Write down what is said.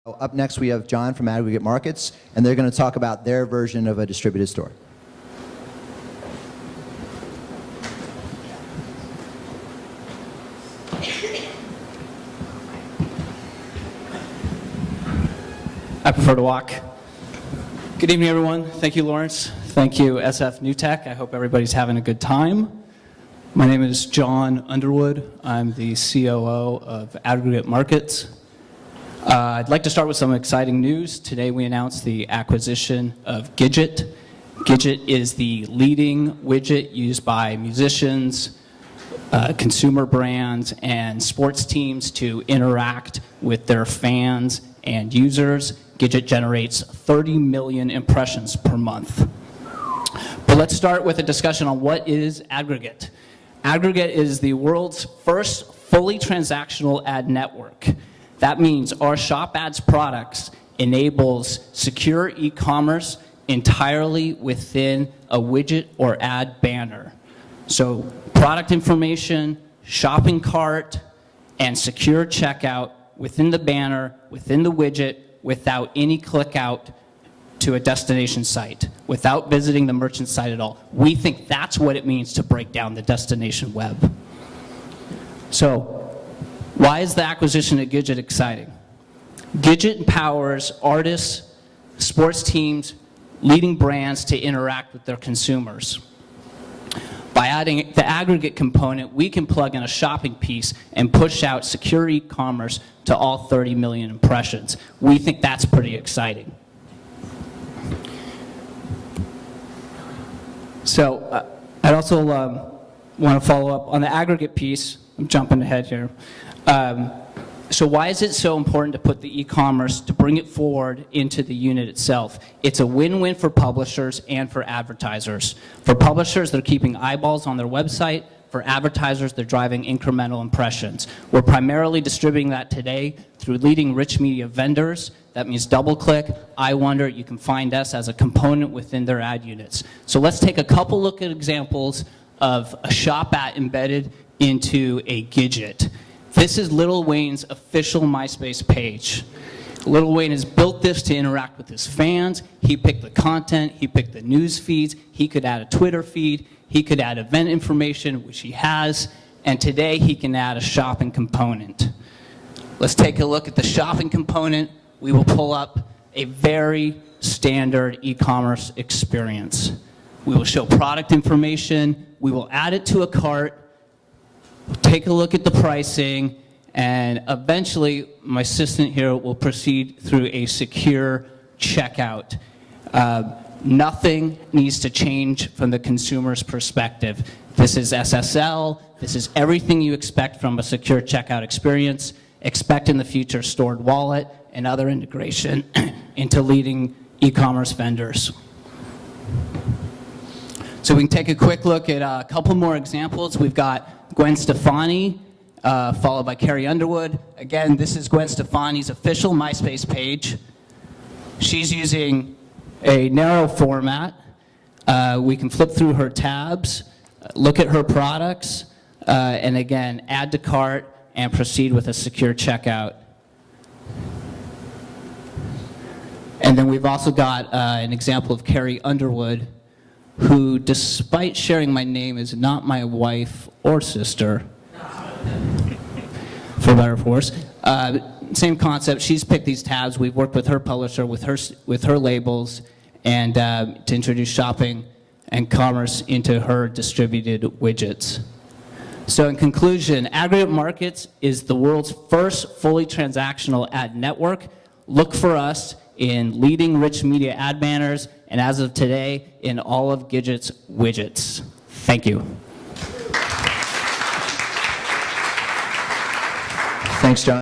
Up next, we have John from Adgregate Markets, and they're going to talk about their version of a distributed store. I prefer to walk. Good evening, everyone. Thank you, Lawrence. Thank you, SF New Tech. I hope everybody's having a good time. My name is John Underwood. I'm the COO of Adgregate Markets. I'd like to start with some exciting news. Today we announced the acquisition of Gidget. Gidget is the leading widget used by musicians, consumer brands, and sports teams to interact with their fans and users. Gidget generates 30 million impressions per month. But let's start with a discussion on what is Adgregate. Adgregate is the world's first fully transactional ad network. That means our Shop Ads products enables secure e-commerce entirely within a widget or ad banner. So product information, shopping cart, and secure checkout within the banner, within the widget, without any click out to a destination site, without visiting the merchant site at all. We think that's what it means to break down the destination web. So why is the acquisition of Gidget exciting? Gidget empowers artists, sports teams, leading brands to interact with their consumers. By adding the aggregate component, we can plug in a shopping piece and push out secure e-commerce to all 30 million impressions. We think that's pretty exciting. So I'd also want to follow up on the aggregate piece. I'm jumping ahead here. So why is it so important to put the e-commerce, to bring it forward into the unit itself? It's a win-win for publishers and for advertisers. For publishers, they're keeping eyeballs on their website. For advertisers, they're driving incremental impressions. We're primarily distributing that today through leading rich media vendors. That means DoubleClick, iWonder. You can find us as a component within their ad units. So let's take a couple look at examples of a shop ad embedded into a Gidget. This is Lil Wayne's official MySpace page. Lil Wayne has built this to interact with his fans. He picked the content, he picked the news feeds, he could add a Twitter feed, he could add event information, which he has, and today he can add a shopping component. Let's take a look at the shopping component. We will pull up a very standard e-commerce experience. We will show product information, we will add it to a cart, take a look at the pricing, and eventually my assistant here will proceed through a secure checkout. Nothing needs to change from the consumer's perspective. This is SSL, this is everything you expect from a secure checkout experience. Expect in the future stored wallet and other integration into leading e-commerce vendors. So we can take a quick look at a couple more examples. We've got Gwen Stefani, followed by Carrie Underwood. Again, this is Gwen Stefani's official MySpace page. She's using a narrow format. We can flip through her tabs, look at her products, and again, add to cart and proceed with a secure checkout. And then we've also got an example of Carrie Underwood, who, despite sharing my name, is not my wife or sister, for better or for worse. Same concept. She's picked these tabs. We've worked with her publisher, with her labels, and to introduce shopping and commerce into her distributed widgets. So in conclusion, Adgregate Markets is the world's first fully transactional ad network. Look for us in leading rich media ad banners, and as of today, in all of Gidget's widgets. Thank you. Thanks, John.